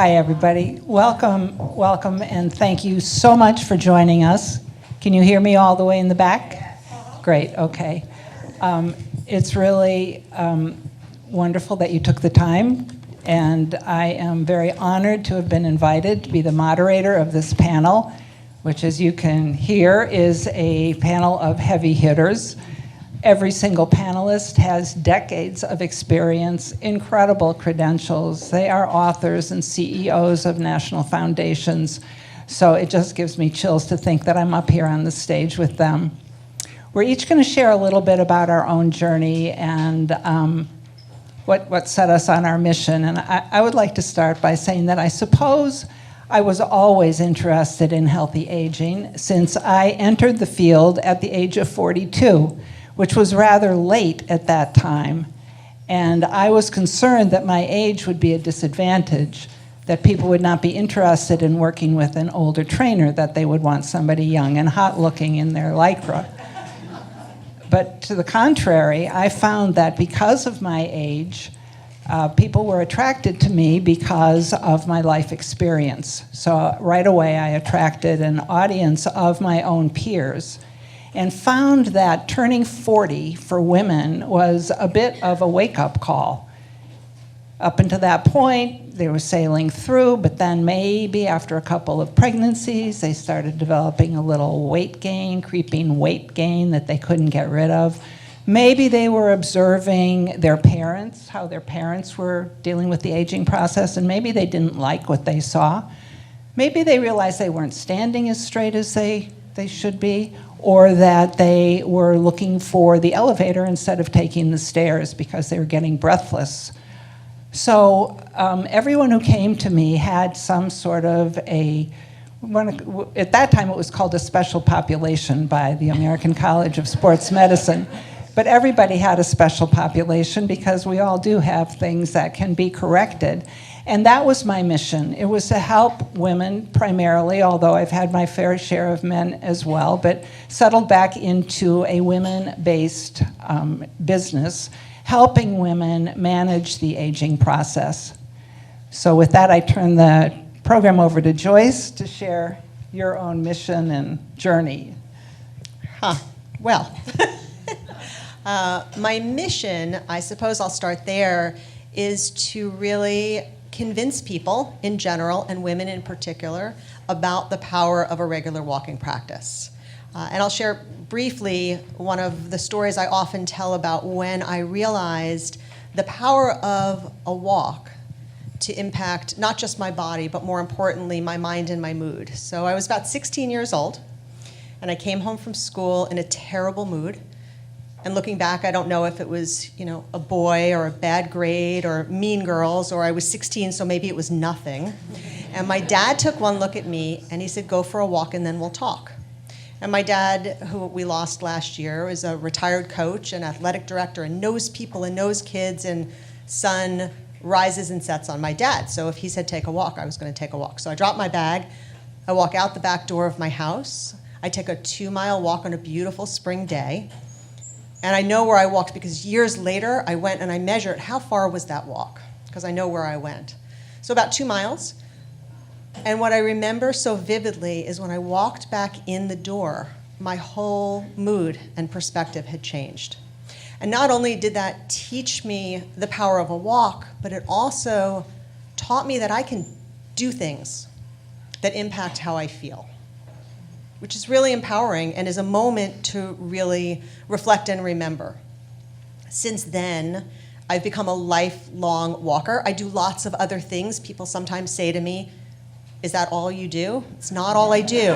Hi, everybody. Welcome, and thank you so much for joining us. Can you hear me all the way in the back? Yes. Great, okay. It's really wonderful that you took the time, and I am very honored to have been invited to be the moderator of this panel, which, as you can hear, is a panel of heavy hitters. Every single panelist has decades of experience, incredible credentials. They are authors and CEOs of national foundations. So it just gives me chills to think that I'm up here on the stage with them. We're each going to share a little bit about our own journey and what set us on our mission. And I would like to start by saying that I suppose I was always interested in healthy aging since I entered the field at the age of 42. Which was rather late at that time. And I was concerned that my age would be a disadvantage, that people would not be interested in working with an older trainer, that they would want somebody young and hot looking in their Lycra. But to the contrary, I found that because of my age, people were attracted to me because of my life experience. So right away I attracted an audience of my own peers, and found that turning 40 for women was a bit of a wake-up call. Up until that point, they were sailing through, but then maybe after a couple of pregnancies, they started developing a little weight gain, creeping weight gain that they couldn't get rid of. Maybe they were observing their parents, how their parents were dealing with the aging process, and maybe they didn't like what they saw. Maybe they realized they weren't standing as straight as they should be, or that they were looking for the elevator instead of taking the stairs because they were getting breathless. So everyone who came to me had some sort of at that time it was called a special population by the American College of Sports Medicine. But everybody had a special population because we all do have things that can be corrected. And that was my mission. It was to help women primarily, although I've had my fair share of men as well, but settled back into a women-based business, helping women manage the aging process. So with that, I turn the program over to Joyce to share your own mission and journey. Well, my mission, I suppose I'll start there, is to really convince people in general, and women in particular, about the power of a regular walking practice. And I'll share briefly one of the stories I often tell about when I realized the power of a walk to impact not just my body, but more importantly, my mind and my mood. So I was about 16 years old, and I came home from school in a terrible mood. And looking back, I don't know if it was, a boy or a bad grade or Mean Girls, or I was 16, so maybe it was nothing. And my dad took one look at me, and he said, "Go for a walk, and then we'll talk." And my dad, who we lost last year, was a retired coach and athletic director and knows people and knows kids, and sun rises and sets on my dad. So if he said take a walk, I was going to take a walk. So I drop my bag. I walk out the back door of my house. I take a 2-mile walk on a beautiful spring day. And I know where I walked because years later, I went and I measured how far was that walk, because I know where I went. So about 2 miles. And what I remember so vividly is when I walked back in the door, my whole mood and perspective had changed. And not only did that teach me the power of a walk, but it also taught me that I can do things that impact how I feel, which is really empowering and is a moment to really reflect and remember. Since then, I've become a lifelong walker. I do lots of other things. People sometimes say to me, "Is that all you do?" It's not all I do.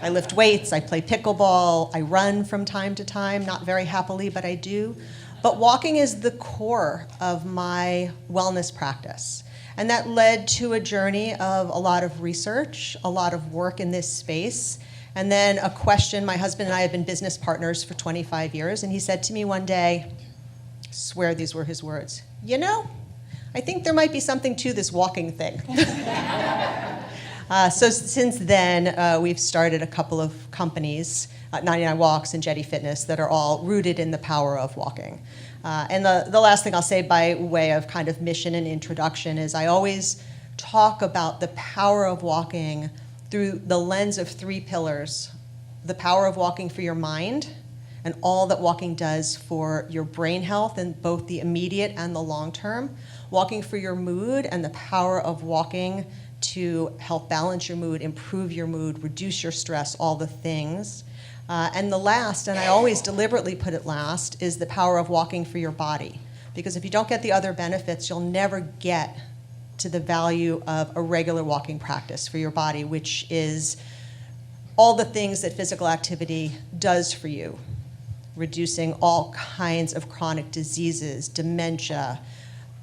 I lift weights, I play pickleball, I run from time to time, not very happily, but I do. But walking is the core of my wellness practice. And that led to a journey of a lot of research, a lot of work in this space, and then a question. My husband and I have been business partners for 25 years, and he said to me one day, I swear these were his words, "I think there might be something to this walking thing." So since then, we've started a couple of companies, 99 Walks and Jetty Fitness, that are all rooted in the power of walking. And the last thing I'll say by way of kind of mission and introduction is I always talk about the power of walking through the lens of 3 pillars: the power of walking for your mind, and all that walking does for your brain health in both the immediate and the long term, walking for your mood, and the power of walking to help balance your mood, improve your mood, reduce your stress, all the things. And the last, and I always deliberately put it last, is the power of walking for your body. Because if you don't get the other benefits, you'll never get to the value of a regular walking practice for your body, which is all the things that physical activity does for you, reducing all kinds of chronic diseases, dementia,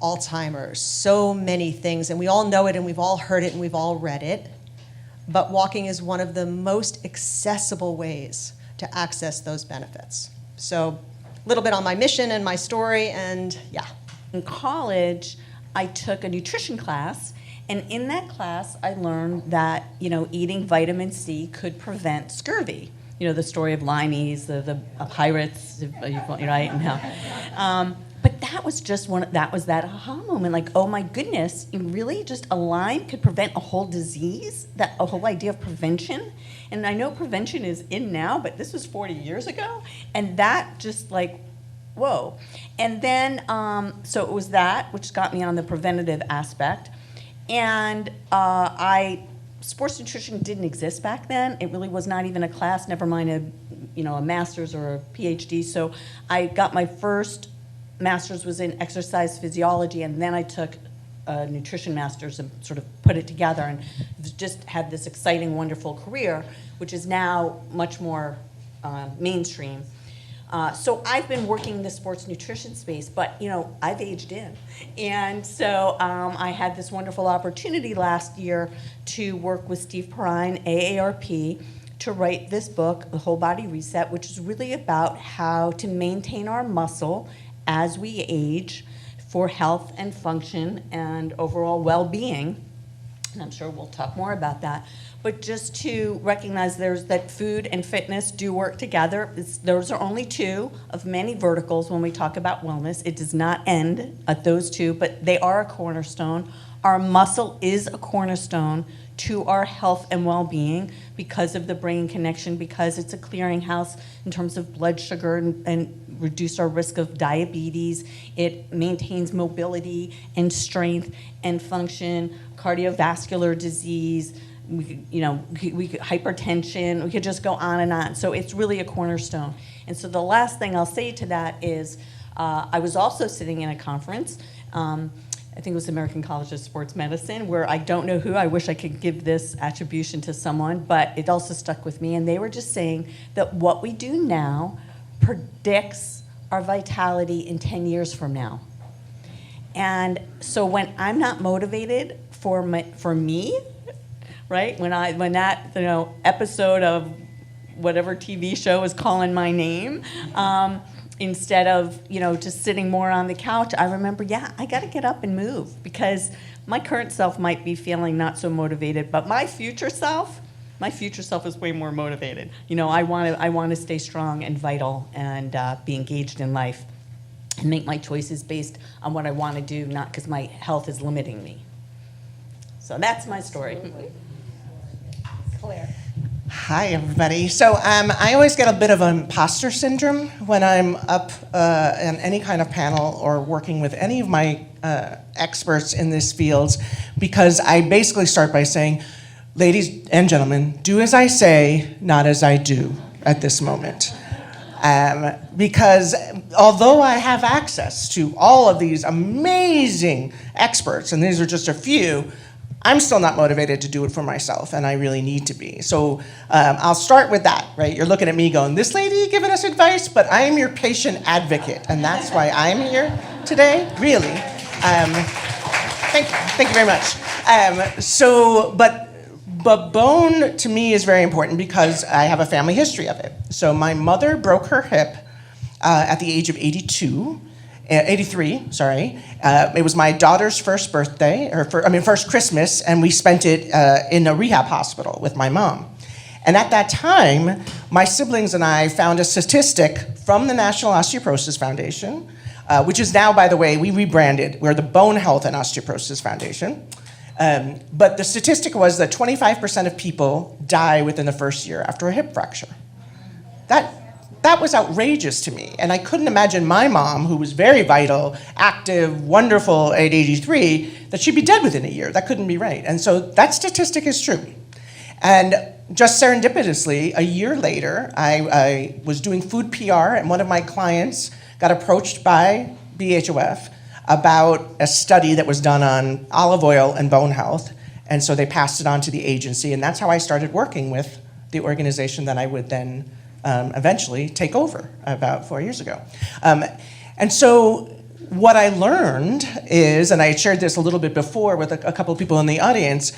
Alzheimer's, so many things. And we all know it, and we've all heard it, and we've all read it. But walking is one of the most accessible ways to access those benefits. So a little bit on my mission and my story, and yeah. In college, I took a nutrition class, and in that class, I learned that, eating vitamin C could prevent scurvy. The story of limeys, the pirates, right? And how, but that was just that was that aha moment, like, oh my goodness, really just a lime could prevent a whole disease? That a whole idea of prevention? And I know prevention is in now, but this was 40 years ago, and that just like, whoa. And then, so it was that, which got me on the preventative aspect. And sports nutrition didn't exist back then. It really was not even a class, never mind a master's or a PhD. So I got my first master's was in exercise physiology, and then I took a nutrition master's and sort of put it together, and just had this exciting, wonderful career, which is now much more mainstream. So I've been working in the sports nutrition space, but I've aged in. And so I had this wonderful opportunity last year to work with Steve Perrine, AARP, to write this book, The Whole Body Reset, which is really about how to maintain our muscle as we age for health and function and overall well-being. And I'm sure we'll talk more about that. But just to recognize that food and fitness do work together. Those are only 2 of many verticals when we talk about wellness. It does not end at those 2, but they are a cornerstone. Our muscle is a cornerstone to our health and well-being because of the brain connection, because it's a clearinghouse in terms of blood sugar and reduce our risk of diabetes. It maintains mobility and strength and function, cardiovascular disease, hypertension, we could just go on and on. So it's really a cornerstone. And so the last thing I'll say to that is I was also sitting in a conference, I think it was American College of Sports Medicine, where I don't know who, I wish I could give this attribution to someone, but it also stuck with me. And they were just saying that what we do now predicts our vitality in 10 years from now. And so when I'm not motivated for me, right? When that episode of whatever TV show is calling my name, instead of just sitting more on the couch, I remember, I got to get up and move, because my current self might be feeling not so motivated, but my future self is way more motivated. I want to stay strong and vital and be engaged in life and make my choices based on what I want to do, not because my health is limiting me. So that's my story. Claire. Hi, everybody. So I always get a bit of imposter syndrome when I'm up in any kind of panel or working with any of my experts in this field, because I basically start by saying, ladies and gentlemen, do as I say, not as I do at this moment. Because although I have access to all of these amazing experts, and these are just a few, I'm still not motivated to do it for myself, and I really need to be. So I'll start with that, right? You're looking at me going, this lady giving us advice, but I am your patient advocate, and that's why I'm here today, really. Thank you very much. But bone to me is very important because I have a family history of it. So my mother broke her hip at the age of 83, sorry. It was my daughter's first birthday, first Christmas, and we spent it in a rehab hospital with my mom. And at that time, my siblings and I found a statistic from the National Osteoporosis Foundation, which is now, by the way, we rebranded. We're the Bone Health and Osteoporosis Foundation. But the statistic was that 25% of people die within the first year after a hip fracture. That was outrageous to me. And I couldn't imagine my mom, who was very vital, active, wonderful at 83, that she'd be dead within a year. That couldn't be right. And so that statistic is true. And just serendipitously, a year later, I was doing food PR, and one of my clients got approached by BHOF about a study that was done on olive oil and bone health. And so they passed it on to the agency, and that's how I started working with the organization that I would then eventually take over about 4 years ago. And so what I learned is, and I shared this a little bit before with a couple of people in the audience,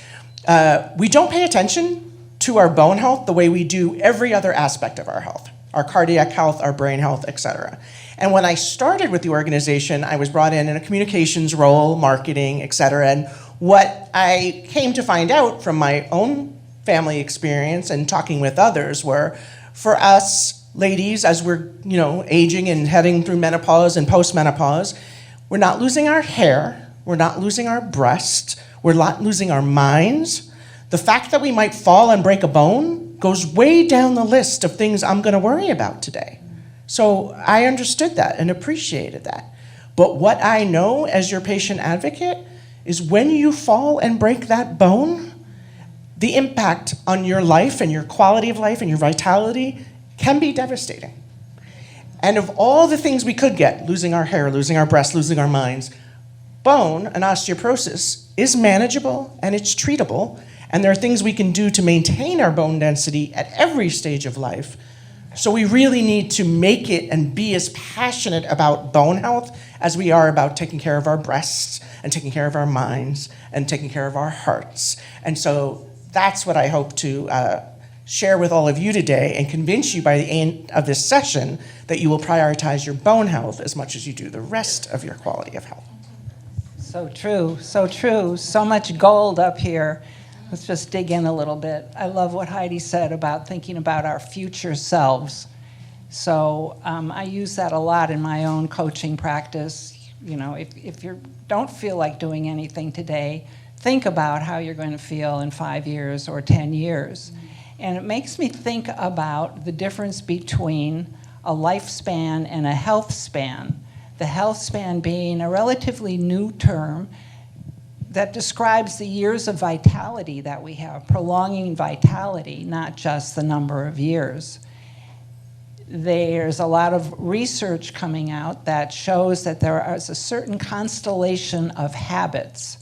we don't pay attention to our bone health the way we do every other aspect of our health, our cardiac health, our brain health, et cetera. And when I started with the organization, I was brought in a communications role, marketing, et cetera. And what I came to find out from my own family experience and talking with others were, for us ladies, as we're aging and heading through menopause and postmenopause, we're not losing our hair, we're not losing our breasts, we're not losing our minds. The fact that we might fall and break a bone goes way down the list of things I'm going to worry about today. So I understood that and appreciated that. But what I know as your patient advocate is when you fall and break that bone, the impact on your life and your quality of life and your vitality can be devastating. And of all the things we could get, losing our hair, losing our breasts, losing our minds, bone and osteoporosis is manageable and it's treatable, and there are things we can do to maintain our bone density at every stage of life. So we really need to make it and be as passionate about bone health as we are about taking care of our breasts and taking care of our minds and taking care of our hearts. And so that's what I hope to share with all of you today and convince you by the end of this session that you will prioritize your bone health as much as you do the rest of your quality of health. So true, so true. So much gold up here. Let's just dig in a little bit. I love what Heidi said about thinking about our future selves. So I use that a lot in my own coaching practice. If you don't feel like doing anything today, think about how you're going to feel in 5 years or 10 years. And it makes me think about the difference between a lifespan and a health span. The health span being a relatively new term that describes the years of vitality that we have, prolonging vitality, not just the number of years. There's a lot of research coming out that shows that there is a certain constellation of habits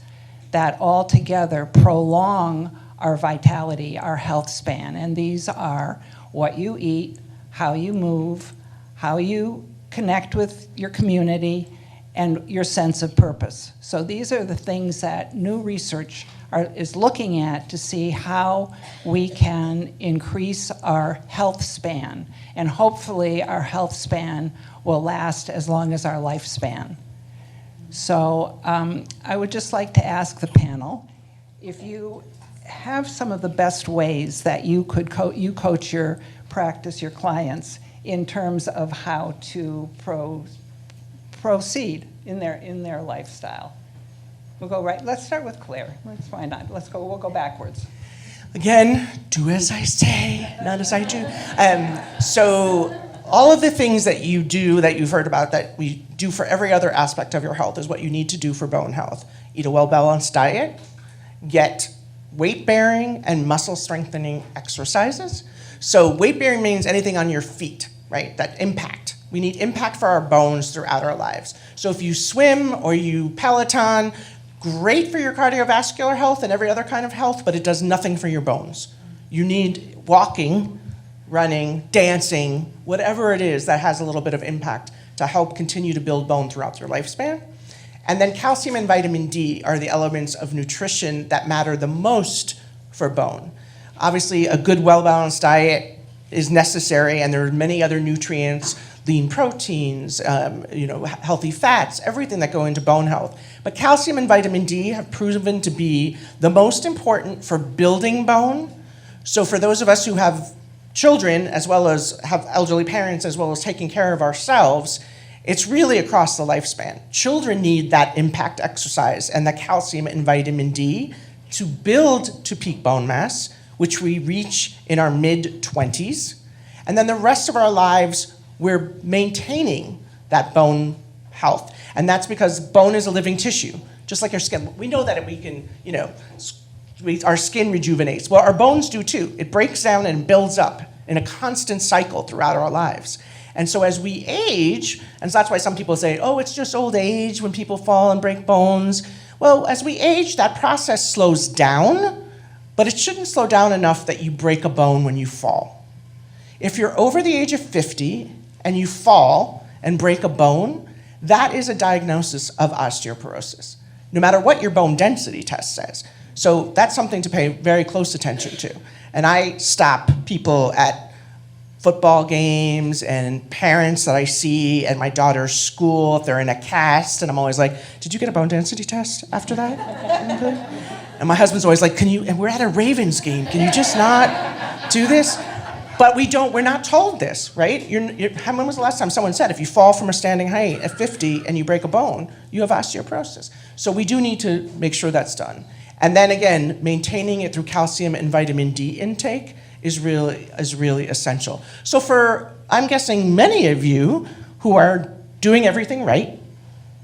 that altogether prolong our vitality, our health span. And these are what you eat, how you move, how you connect with your community, and your sense of purpose. So these are the things that new research is looking at to see how we can increase our health span. And hopefully our health span will last as long as our lifespan. So I would just like to ask the panel, if you have some of the best ways that you could coach your practice, your clients, in terms of how to proceed in their lifestyle. We'll go right. Let's start with Claire. Why not? We'll go backwards. Again, do as I say, not as I do. So all of the things that you do, that you've heard about, that we do for every other aspect of your health is what you need to do for bone health. Eat a well-balanced diet, get weight-bearing and muscle-strengthening exercises. So weight-bearing means anything on your feet, right? That impact. We need impact for our bones throughout our lives. So if you swim or you Peloton, great for your cardiovascular health and every other kind of health, but it does nothing for your bones. You need walking, running, dancing, whatever it is that has a little bit of impact to help continue to build bone throughout your lifespan. And then calcium and vitamin D are the elements of nutrition that matter the most for bone. Obviously, a good, well-balanced diet is necessary, and there are many other nutrients, lean proteins, healthy fats, everything that go into bone health. But calcium and vitamin D have proven to be the most important for building bone. So for those of us who have children, as well as have elderly parents, as well as taking care of ourselves, it's really across the lifespan. Children need that impact exercise and the calcium and vitamin D to build to peak bone mass, which we reach in our mid-20s. And then the rest of our lives, we're maintaining that bone health. And that's because bone is a living tissue, just like our skin. We know that we can, our skin rejuvenates. Well, our bones do too. It breaks down and builds up in a constant cycle throughout our lives. And so as we age, and so that's why some people say, oh, it's just old age when people fall and break bones. Well, as we age, that process slows down, but it shouldn't slow down enough that you break a bone when you fall. If you're over the age of 50 and you fall and break a bone, that is a diagnosis of osteoporosis, no matter what your bone density test says. So that's something to pay very close attention to. And I stop people at football games and parents that I see at my daughter's school if they're in a cast, and I'm always like, did you get a bone density test after that? And my husband's always like, and we're at a Ravens game, can you just not do this? But we're not told this, right? When was the last time someone said, if you fall from a standing height at 50 and you break a bone, you have osteoporosis? So we do need to make sure that's done. And then again, maintaining it through calcium and vitamin D intake is really essential. So I'm guessing many of you who are doing everything right,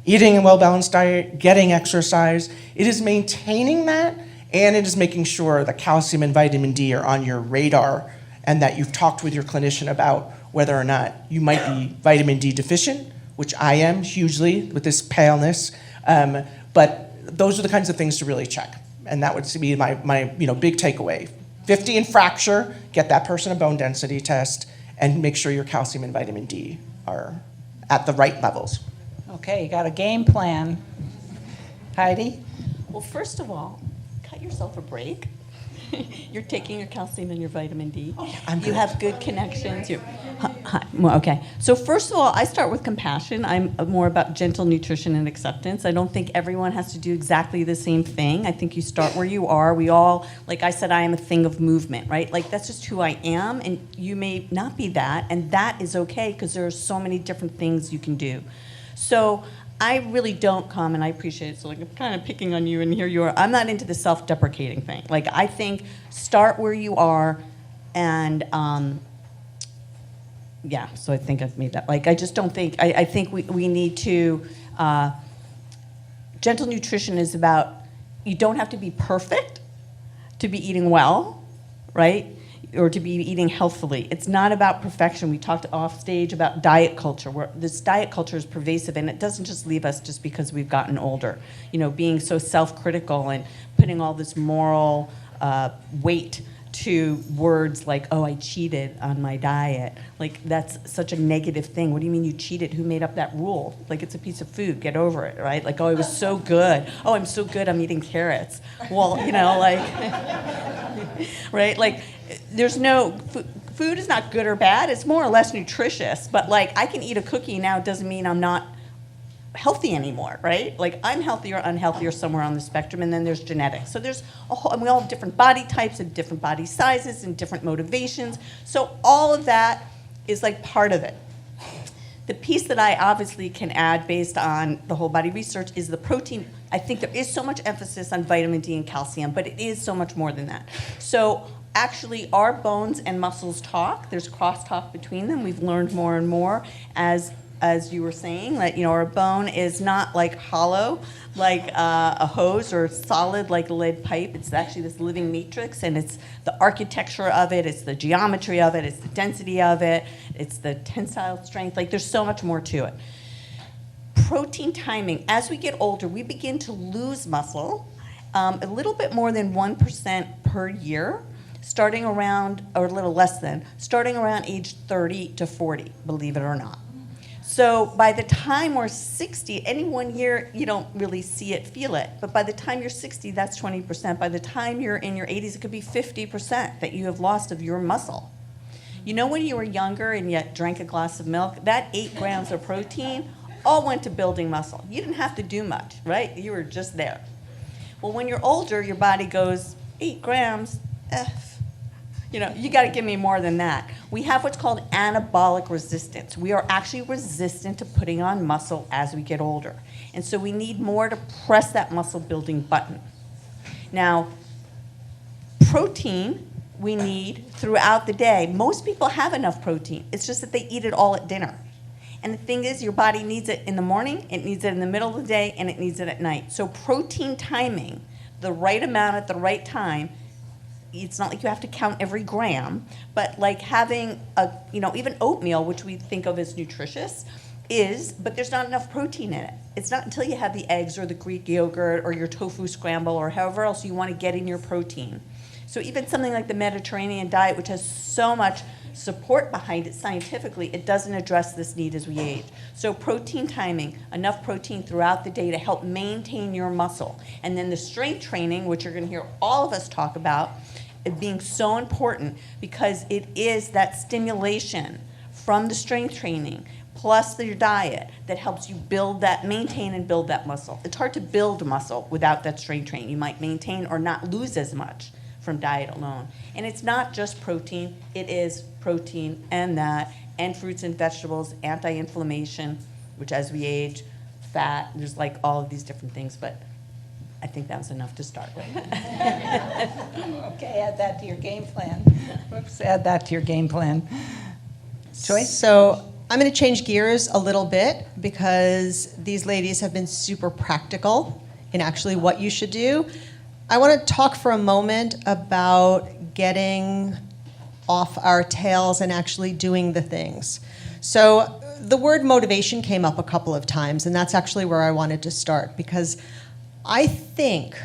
eating a well-balanced diet, getting exercise, it is maintaining that, and it is making sure that calcium and vitamin D are on your radar and that you've talked with your clinician about whether or not you might be vitamin D deficient, which I am hugely with this paleness. But those are the kinds of things to really check. And that would be my big takeaway. 50 and fracture, get that person a bone density test, and make sure your calcium and vitamin D are at the right levels. Okay, you got a game plan. Heidi? Well, first of all, cut yourself a break. You're taking your calcium and your vitamin D. I'm You good. have good connections. Well, okay. So first of all, I start with compassion. I'm more about gentle nutrition and acceptance. I don't think everyone has to do exactly the same thing. I think you start where you are. We all, like I said, I am a thing of movement, right? Like that's just who I am, and you may not be that, and that is okay because there are so many different things you can do. So I really don't come, and I appreciate it, so like I'm kind of picking on you, and here you are. I'm not into the self-deprecating thing. Like I think start where you are, and yeah, so I think I've made that. Like I just don't think, I think we need to, gentle nutrition is about, you don't have to be perfect to be eating well, right? Or to be eating healthfully. It's not about perfection. We talked off stage about diet culture, where this diet culture is pervasive, and it doesn't just leave us just because we've gotten older. Being so self-critical and putting all this moral weight to words like, oh, I cheated on my diet. Like, that's such a negative thing. What do you mean you cheated? Who made up that rule? Like, it's a piece of food. Get over it, right? Like, oh, it was so good. Oh, I'm so good, I'm eating carrots. Well, like, right? Like, there's no, food is not good or bad. It's more or less nutritious. But, like, I can eat a cookie now, it doesn't mean I'm not healthy anymore, right? Like I'm healthy or unhealthy or somewhere on the spectrum, and then there's genetics. So there's a whole, and we all have different body types and different body sizes and different motivations. So all of that is like part of it. The piece that I obviously can add based on the whole body research is the protein. I think there is so much emphasis on vitamin D and calcium, but it is so much more than that. So actually our bones and muscles talk. There's crosstalk between them. We've learned more and more as you were saying, that our bone is not like hollow, like a hose, or solid like a lead pipe. It's actually this living matrix, and it's the architecture of it, it's the geometry of it, it's the density of it, it's the tensile strength. Like there's so much more to it. Protein timing. As we get older, we begin to lose muscle, a little bit more than 1% per year, starting around, or a little less than, starting around age 30 to 40, believe it or not. So by the time we're 60, any 1 year, you don't really see it, feel it. But by the time you're 60, that's 20%. By the time you're in your 80s, it could be 50% that you have lost of your muscle. When you were younger and yet drank a glass of milk, that 8 grams of protein all went to building muscle. You didn't have to do much, right? You were just there. Well, when you're older, your body goes, 8 grams, you got to give me more than that. We have what's called anabolic resistance. We are actually resistant to putting on muscle as we get older. And so we need more to press that muscle building button. Now, protein we need throughout the day. Most people have enough protein. It's just that they eat it all at dinner. And the thing is, your body needs it in the morning, it needs it in the middle of the day, and it needs it at night. So protein timing, the right amount at the right time, it's not like you have to count every gram, but like having even oatmeal, which we think of as nutritious, but there's not enough protein in it. It's not until you have the eggs or the Greek yogurt or your tofu scramble or however else you want to get in your protein. So even something like the Mediterranean diet, which has so much support behind it scientifically, it doesn't address this need as we age. So protein timing, enough protein throughout the day to help maintain your muscle. And then the strength training, which you're going to hear all of us talk about, it being so important because it is that stimulation from the strength training plus your diet that helps you maintain and build that muscle. It's hard to build muscle without that strength training. You might maintain or not lose as much from diet alone. And it's not just protein, it is protein and that, and fruits and vegetables, anti-inflammation, which as we age, fat, there's like all of these different things, but I think that was enough to start with. Okay, add that to your game plan. Whoops, add that to your game plan. Joyce? So I'm going to change gears a little bit because these ladies have been super practical in actually what you should do. I want to talk for a moment about getting off our tails and actually doing the things. So the word motivation came up a couple of times, and that's actually where I wanted to start because I think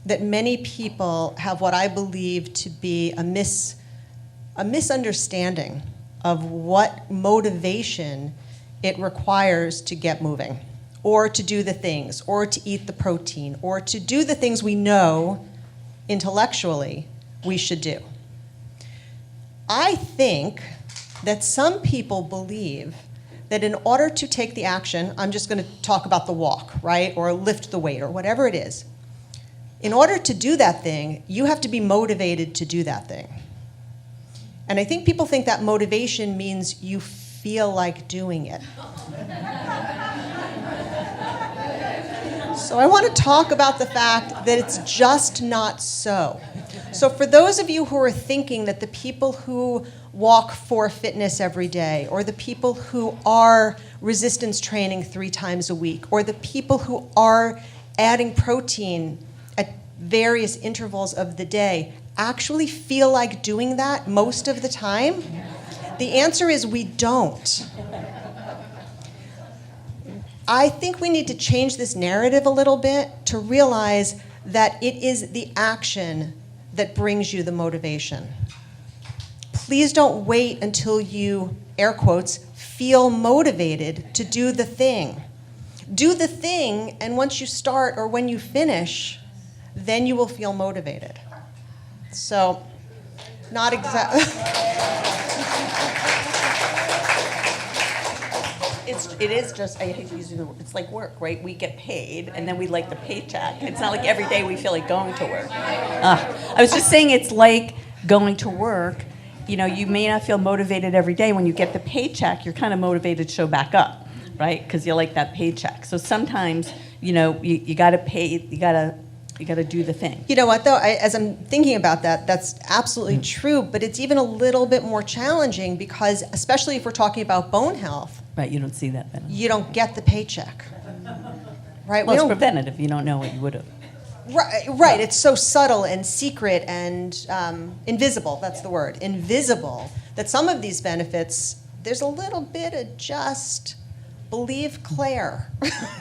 that many people have what I believe to be a misunderstanding of what motivation it requires to get moving, or to do the things, or to eat the protein, or to do the things we know intellectually we should do. I think that some people believe that in order to take the action, I'm just going to talk about the walk, right, or lift the weight, or whatever it is. In order to do that thing, you have to be motivated to do that thing. And I think people think that motivation means you feel like doing it. So I want to talk about the fact that it's just not so. So for those of you who are thinking that the people who walk for fitness every day, or the people who are resistance training 3 times a week, or the people who are adding protein at various intervals of the day, actually feel like doing that most of the time? The answer is we don't. I think we need to change this narrative a little bit to realize that it is the action that brings you the motivation. Please don't wait until you, air quotes, feel motivated to do the thing. Do the thing, and once you start or when you finish, then you will feel motivated. So, not exactly. It is just, I hate using the word, it's like work, right? We get paid, and then we like the paycheck. It's not like every day we feel like going to work. I was just saying it's like going to work. You know, you may not feel motivated every day. When you get the paycheck, you're kind of motivated to show back up, right? Because you like that paycheck. So sometimes, you got to pay, you got to do the thing. You know what, though? As I'm thinking about that, that's absolutely true, but it's even a little bit more challenging because, especially if we're talking about bone health, Right, you don't see that benefit. you don't get the paycheck. Right? Well, it's preventative. You don't know what you would have. Right. It's so subtle and secret and invisible. That's the word. Invisible. That some of these benefits, there's a little bit of just believe Claire.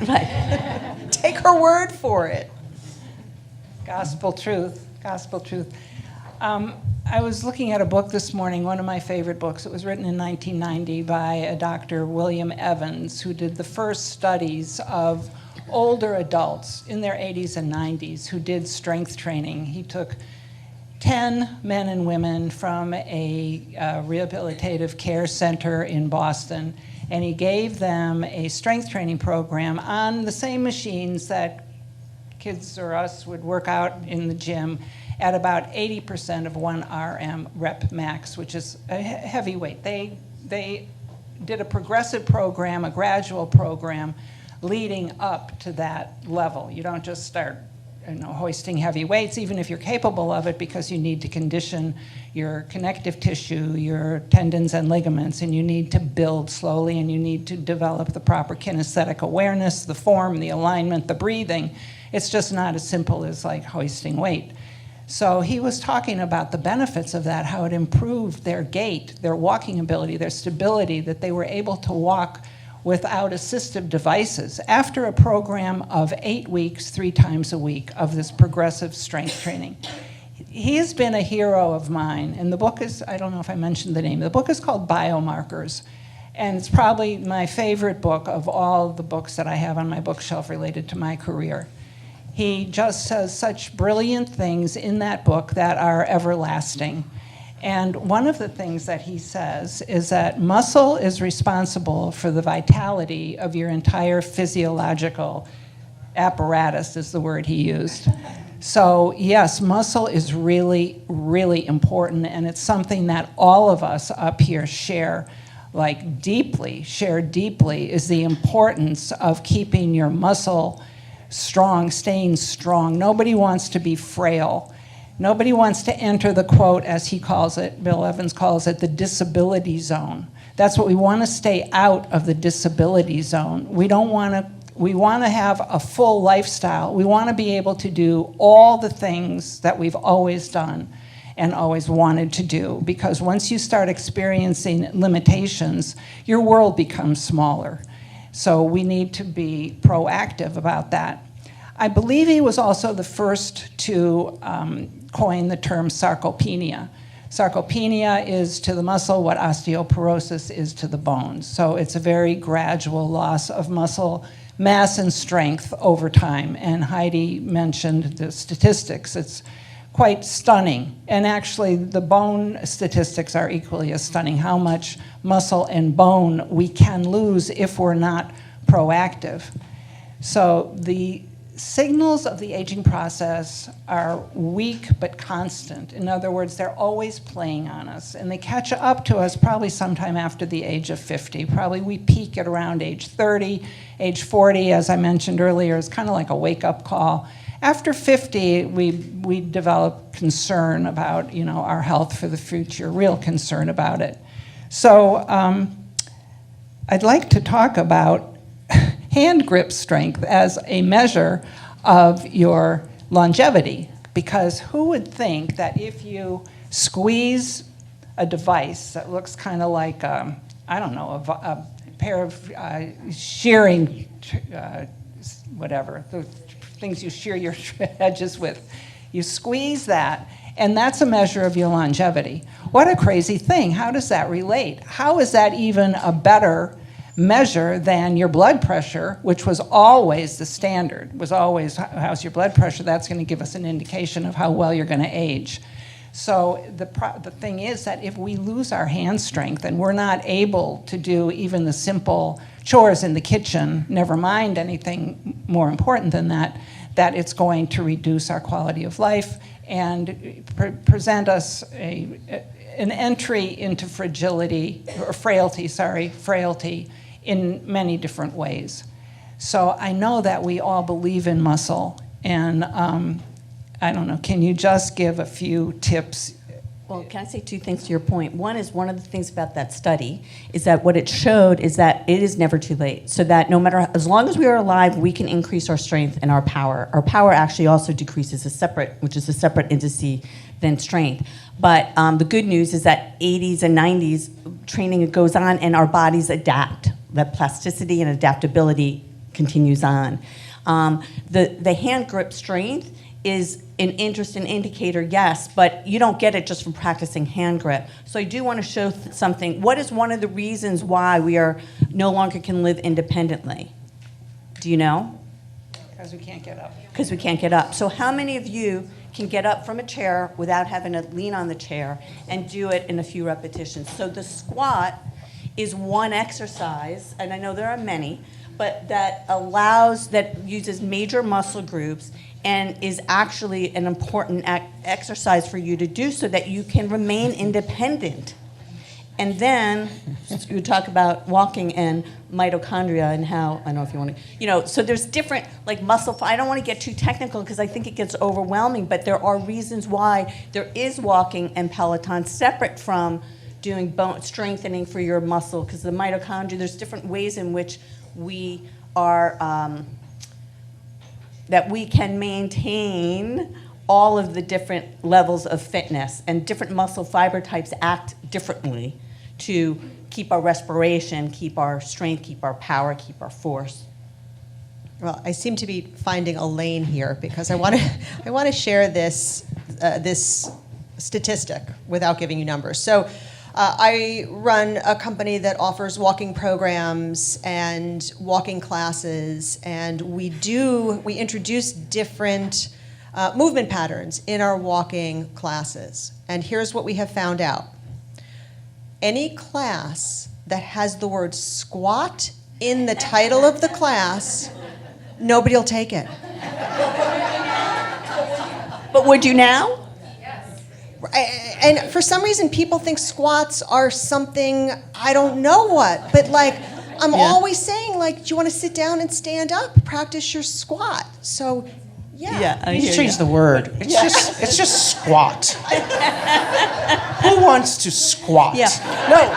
Right. Take her word for it. Gospel truth, gospel truth. I was looking at a book this morning, one of my favorite books. It was written in 1990 by a Dr. William Evans, who did the first studies of older adults in their 80s and 90s who did strength training. He took 10 men and women from a rehabilitative care center in Boston, and he gave them a strength training program on the same machines that kids or us would work out in the gym at about 80% of 1 RM rep max, which is a heavy weight. They did a progressive program, a gradual program, leading up to that level. You don't just start hoisting heavy weights, even if you're capable of it, because you need to condition your connective tissue, your tendons and ligaments, and you need to build slowly, and you need to develop the proper kinesthetic awareness, the form, the alignment, the breathing. It's just not as simple as like hoisting weight. So he was talking about the benefits of that, how it improved their gait, their walking ability, their stability, that they were able to walk without assistive devices after a program of 8 weeks, 3 times a week of this progressive strength training. He has been a hero of mine, and the book is, I don't know if I mentioned the name, the book is called Biomarkers, and it's probably my favorite book of all the books that I have on my bookshelf related to my career. He just says such brilliant things in that book that are everlasting. And one of the things that he says is that muscle is responsible for the vitality of your entire physiological apparatus, is the word he used. So yes, muscle is really, really important, and it's something that all of us up here share deeply, is the importance of keeping your muscle strong, staying strong. Nobody wants to be frail. Nobody wants to enter the, quote, as he calls it, Bill Evans calls it, the disability zone. That's what we want to stay out of, the disability zone. We want to have a full lifestyle. We want to be able to do all the things that we've always done and always wanted to do, because once you start experiencing limitations, your world becomes smaller. So we need to be proactive about that. I believe he was also the first to coin the term sarcopenia. Sarcopenia is to the muscle what osteoporosis is to the bones. So it's a very gradual loss of muscle mass and strength over time. And Heidi mentioned the statistics. It's quite stunning. And actually, the bone statistics are equally as stunning, how much muscle and bone we can lose if we're not proactive. So the signals of the aging process are weak but constant. In other words, they're always playing on us, and they catch up to us probably sometime after the age of 50. Probably we peak at around age 30. Age 40, as I mentioned earlier, is kind of like a wake-up call. After 50, we develop concern about, our health for the future, real concern about it. So I'd like to talk about hand grip strength as a measure of your longevity, because who would think that if you squeeze a device that looks kind of like, a pair of shearing, whatever, the things you shear your edges with, you squeeze that, and that's a measure of your longevity. What a crazy thing. How does that relate? How is that even a better measure than your blood pressure, which was always the standard, was always how's your blood pressure? That's going to give us an indication of how well you're going to age. So the thing is that if we lose our hand strength and we're not able to do even the simple chores in the kitchen, never mind anything more important than that, that it's going to reduce our quality of life and present us an entry into frailty in many different ways. So I know that we all believe in muscle, and I don't know, can you just give a few tips? Well, can I say 2 things to your point? One is, one of the things about that study is that what it showed is that it is never too late. So that no matter, as long as we are alive, we can increase our strength and our power. Our power actually also decreases which is a separate indice than strength. But the good news is that 80s and 90s training goes on and our bodies adapt. That plasticity and adaptability continues on. The hand grip strength is an interesting indicator, yes, but you don't get it just from practicing hand grip. So I do want to show something. What is one of the reasons why we are no longer can live independently? Do you know? Because we can't get up. Because we can't get up. So how many of you can get up from a chair without having to lean on the chair and do it in a few repetitions? So the squat is one exercise, and I know there are many, but that uses major muscle groups and is actually an important exercise for you to do so that you can remain independent And then you talk about walking and mitochondria and how, I don't know if you want to, so there's different, like I don't want to get too technical because I think it gets overwhelming, but there are reasons why there is walking and Peloton separate from doing bone strengthening for your muscle, because the mitochondria, there's different ways in which we are, that we can maintain all of the different levels of fitness, and different muscle fiber types act differently to keep our respiration, keep our strength, keep our power, keep our force. Well, I seem to be finding a lane here because I want to share this statistic without giving you numbers. So I run a company that offers walking programs and walking classes, and we introduce different movement patterns in our walking classes. And here's what we have found out. Any class that has the word squat in the title of the class, nobody will take it. But would you now? And for some reason, people think squats are something, I don't know what, but like, I'm always saying, like, do you want to sit down and stand up? Practice your squat. So, yeah. You just change the word. It's just squat. Who wants to squat? Yeah. No.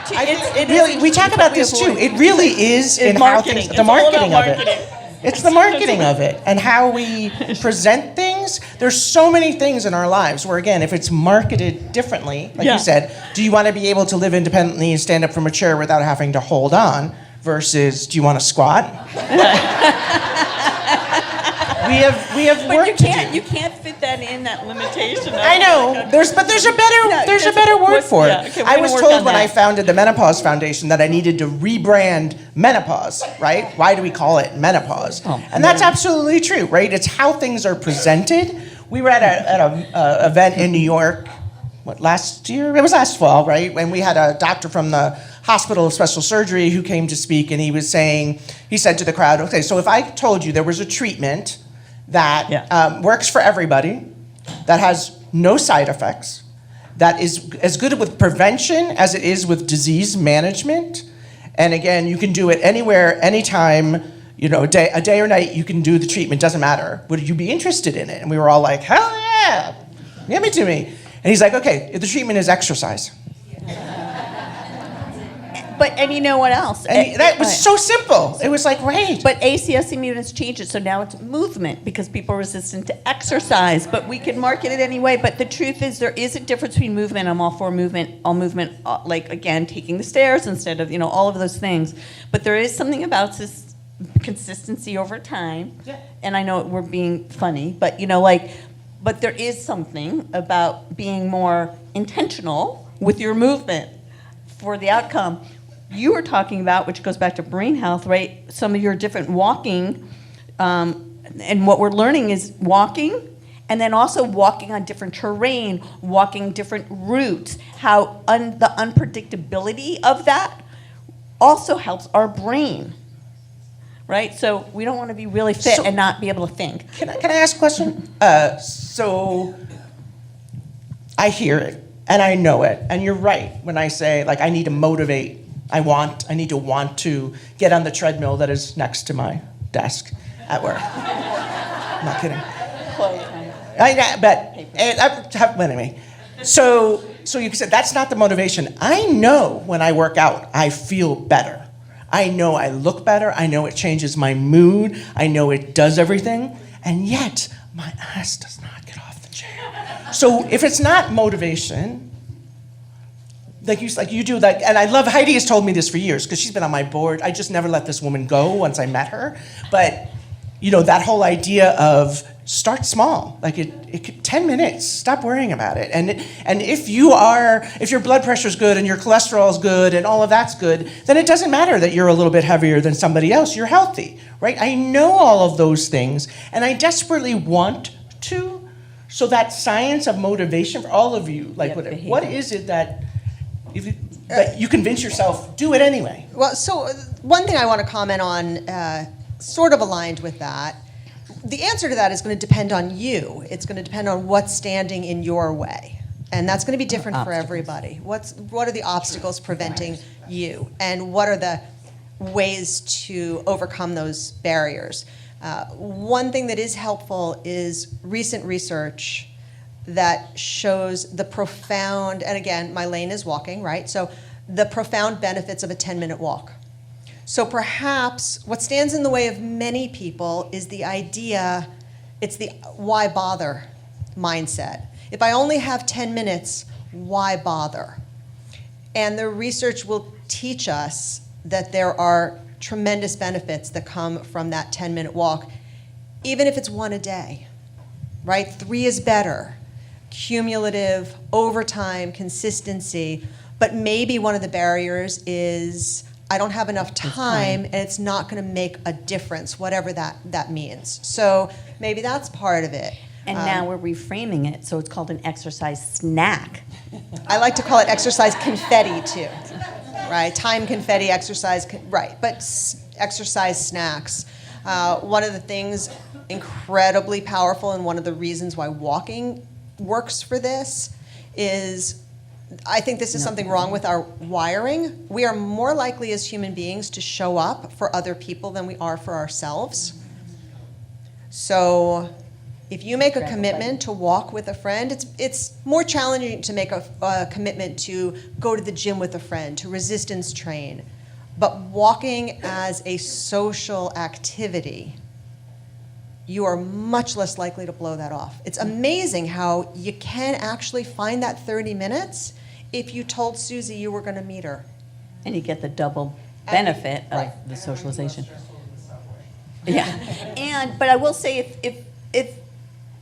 It really, is we talk about this too. It really is in how things, the marketing of it. It's the marketing of it and how we present things. There's so many things in our lives where, again, if it's marketed differently, like you said, do you want to be able to live independently and stand up from a chair without having to hold on versus do you want to squat? We have work to do. You can't fit that in, that limitation. I know. There's a better word for it. Yeah, okay, I was told when I founded the Menopause Foundation that I needed to rebrand menopause, right? Why do we call it menopause? And that's absolutely true, right? It's how things are presented. We were at an event in New York, last year? It was last fall, right? And we had a doctor from the Hospital of Special Surgery who came to speak, and he said to the crowd, okay, so if I told you there was a treatment that works for everybody, that has no side effects, that is as good with prevention as it is with disease management, and again, you can do it anywhere, anytime, a day or night, you can do the treatment, doesn't matter. Would you be interested in it? And we were all like, hell yeah, give it to me. And he's like, okay, the treatment is exercise. And you know what else? And that was so simple. It was like, right. But ACS immunities changed it, so now it's movement because people are resistant to exercise. But we can market it anyway. But the truth is, there is a difference between movement. I'm all for movement. Like again, taking the stairs instead of all of those things. But there is something about this consistency over time. Yeah. And I know we're being funny, but but there is something about being more intentional with your movement for the outcome. You were talking about, which goes back to brain health, right? Some of your different walking, and what we're learning is walking, and then also walking on different terrain, walking different routes, how the unpredictability of that also helps our brain, right? So we don't want to be really fit and not be able to think. Can I ask a question? So I hear it, and I know it, and you're right when I say, like, I need to motivate. I need to want to get on the treadmill that is next to my desk at work. I'm not kidding. But anyway, so you said that's not the motivation. I know when I work out, I feel better. I know I look better. I know it changes my mood. I know it does everything. And yet, my ass does not get off the chair. So if it's not motivation, like you do that, and I love, Heidi has told me this for years, because she's been on my board. I just never let this woman go once I met her. But, that whole idea of start small, like it could, 10 minutes, stop worrying about it. And if your blood pressure's good and your cholesterol's good and all of that's good, then it doesn't matter that you're a little bit heavier than somebody else. You're healthy, right? I know all of those things, and I desperately want to. So that science of motivation for all of you, like what is it that you convince yourself, do it anyway? Well, so one thing I want to comment on, sort of aligned with that, the answer to that is going to depend on you. It's going to depend on what's standing in your way. And that's going to be different for Obstacles. everybody. What are the obstacles preventing you? And what are the ways to overcome those barriers? One thing that is helpful is recent research that shows the profound, and again, my lane is walking, right? So the profound benefits of a 10-minute walk. So perhaps what stands in the way of many people is the idea, it's the why bother mindset. If I only have 10 minutes, why bother? And the research will teach us that there are tremendous benefits that come from that 10-minute walk, even if it's one a day, right? 3 is better. Cumulative, over time, consistency. But maybe one of the barriers is I don't have enough time and it's not going to make a difference, whatever that means. So maybe that's part of it. And now we're reframing it, so it's called an exercise snack. I like to call it exercise confetti too, right? Time confetti, exercise, right? But exercise snacks. One of the things incredibly powerful, and one of the reasons why walking works for this is, I think this is something wrong with our wiring. We are more likely as human beings to show up for other people than we are for ourselves. So if you make a commitment to walk with a friend, it's more challenging to make a commitment to go to the gym with a friend, to resistance train. But walking as a social activity, you are much less likely to blow that off. It's amazing how you can actually find that 30 minutes if you told Susie you were going to meet her. And you get the double benefit Right. of the socialization. Yeah, but I will say if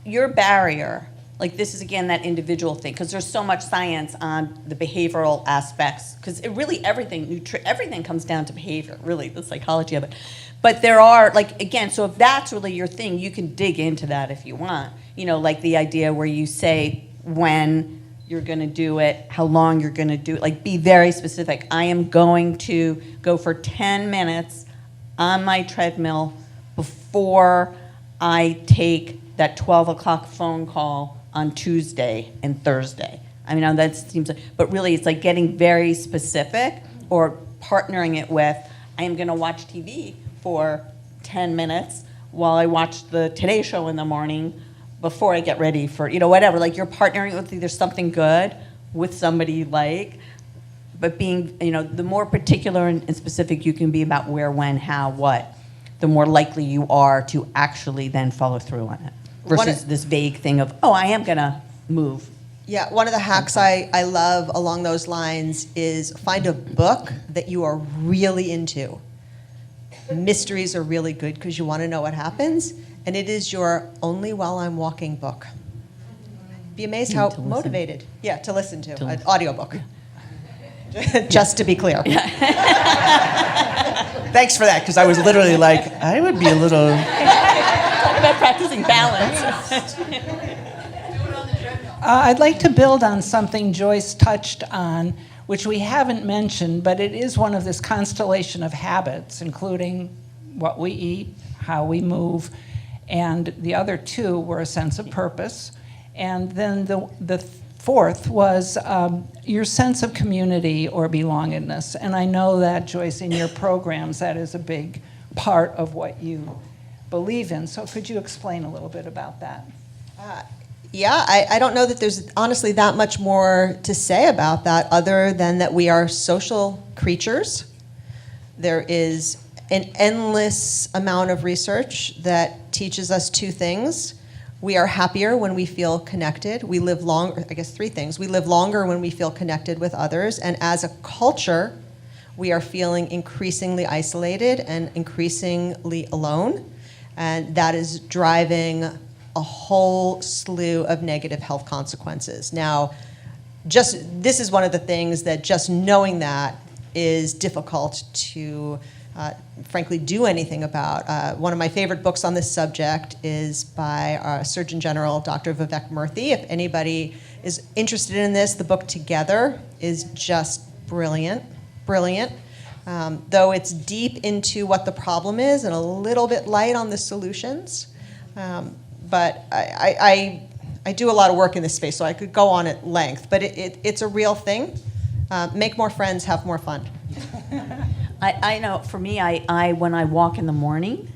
your barrier, like this is again that individual thing, because there's so much science on the behavioral aspects, because everything comes down to behavior, really, the psychology of it. But there are, like, again, so if that's really your thing, you can dig into that if you want. Like the idea where you say when you're going to do it, how long you're going to do it, like be very specific. I am going to go for 10 minutes on my treadmill before I take that 12 o'clock phone call on Tuesday and Thursday. I mean, that seems like, but really it's like getting very specific or partnering it with, I am going to watch TV for 10 minutes while I watch the Today Show in the morning before I get ready for, whatever. Like you're partnering with either something good with somebody you like, but being, the more particular and specific you can be about where, when, how, what, the more likely you are to actually then follow through on it. Versus this vague thing of, I am going to move. Yeah, one of the hacks I love along those lines is find a book that you are really into. Mysteries are really good because you want to know what happens, and it is your Only While I'm Walking book. Be amazed how To listen. motivated. Yeah, to listen to. An listen. audiobook. Just to be clear. Thanks for that, because I was literally like, I would be a little. Talk about practicing balance. I'd like to build on something Joyce touched on, which we haven't mentioned, but it is one of this constellation of habits, including what we eat, how we move, and the other two were a sense of purpose. And then the fourth was your sense of community or belongingness. And I know that, Joyce, in your programs, that is a big part of what you believe in. So could you explain a little bit about that? Yeah, I don't know that there's honestly that much more to say about that other than that we are social creatures. There is an endless amount of research that teaches us two things. We are happier when we feel connected. We live longer, I guess 3 things. We live longer when we feel connected with others. And as a culture, we are feeling increasingly isolated and increasingly alone. And that is driving a whole slew of negative health consequences. Now, this is one of the things that just knowing that is difficult to frankly do anything about. One of my favorite books on this subject is by Surgeon General Dr. Vivek Murthy. If anybody is interested in this, the book Together is just brilliant. Though it's deep into what the problem is and a little bit light on the solutions. But I I do a lot of work in this space, so I could go on at length, but it's a real thing. Make more friends, have more fun. I know for me, I when I walk in the morning,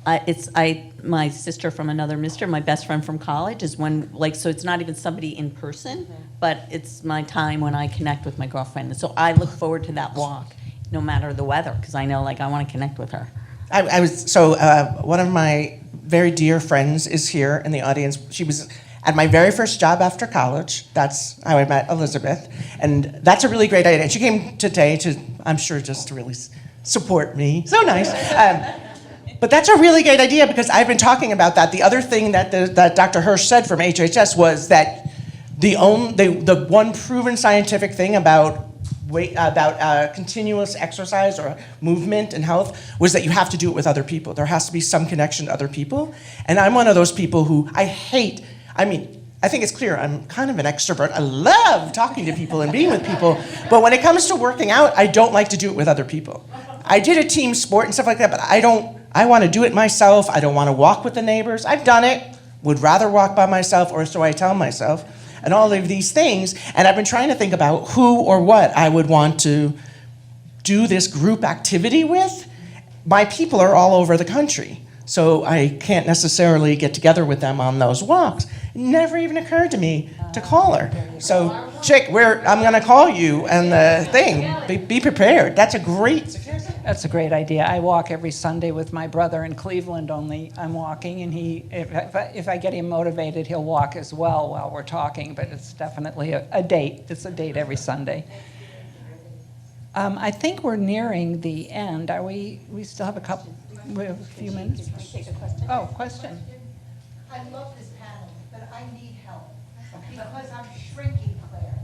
my sister from another mister, my best friend from college is when, like, so it's not even somebody in person, but it's my time when I connect with my girlfriend. And so I look forward to that walk, no matter the weather, because I know, like, I want to connect with her. One of my very dear friends is here in the audience. She was at my very first job after college. That's how I met Elizabeth. And that's a really great idea. And she came today to, I'm sure, just to really support me. So nice. But that's a really great idea because I've been talking about that. The other thing that Dr. Hirsch said from HHS was that the one proven scientific thing about continuous exercise or movement and health was that you have to do it with other people. There has to be some connection to other people. And I'm one of those people who I think it's clear, I'm kind of an extrovert. I love talking to people and being with people. But when it comes to working out, I don't like to do it with other people. I did a team sport and stuff like that, but I want to do it myself. I don't want to walk with the neighbors. I've done it, would rather walk by myself, or so I tell myself. And all of these things, and I've been trying to think about who or what I would want to do this group activity with. My people are all over the country, so I can't necessarily get together with them on those walks. It never even occurred to me to call her. So, Chick, I'm going to call you and the thing. Be prepared. That's a great idea. I walk every Sunday with my brother in Cleveland, only I'm walking, and if I get him motivated, he'll walk as well while we're talking, but it's definitely a date. It's a date every Sunday. I think we're nearing the end. Are we still have we have a few minutes? Can we take a question? Oh, question. I love this panel, but I need help because I'm shrinking, Claire.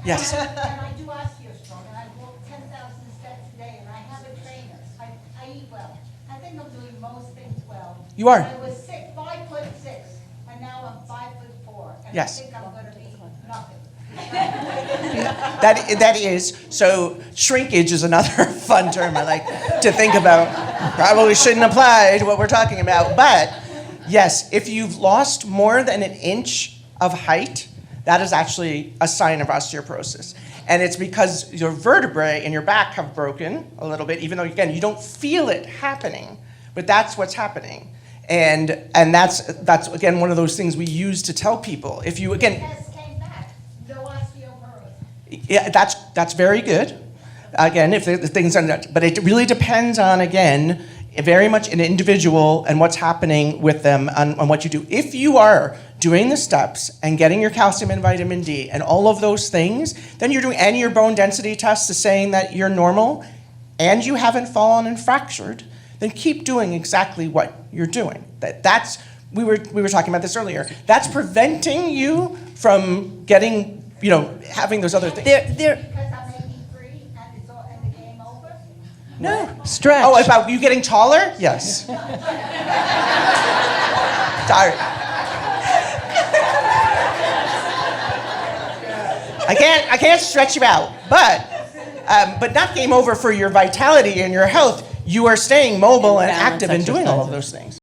Yes. And I do osteostrong, and I walk 10,000 steps a day, and I have a trainer. I eat well. I think I'm doing most things well. You are. I was 5'6", and now I'm 5'4", and Yes. I think I'm going to be nothing. That is, so shrinkage is another fun term I like to think about. Probably shouldn't apply to what we're talking about, but yes, if you've lost more than an inch of height, that is actually a sign of osteoporosis. And it's because your vertebrae in your back have broken a little bit, even though, again, you don't feel it happening, but that's what's happening. And that's again, one of those things we use to tell people. If you, again, Test came back, no osteoporosis. yeah, that's very good. Again, if the things are not, but it really depends on, again, very much an individual and what's happening with them on what you do. If you are doing the steps and getting your calcium and vitamin D and all of those things, then you're doing, and your bone density test is saying that you're normal and you haven't fallen and fractured, then keep doing exactly what you're doing. We were talking about this earlier. That's preventing you from getting, having those other things. Because I'm 83 and the game over? No. Stretch. Oh, about you getting taller? Yes. Sorry. I can't stretch you out, but not game over for your vitality and your health. You are staying mobile and Balance active and doing all of exercises. those things.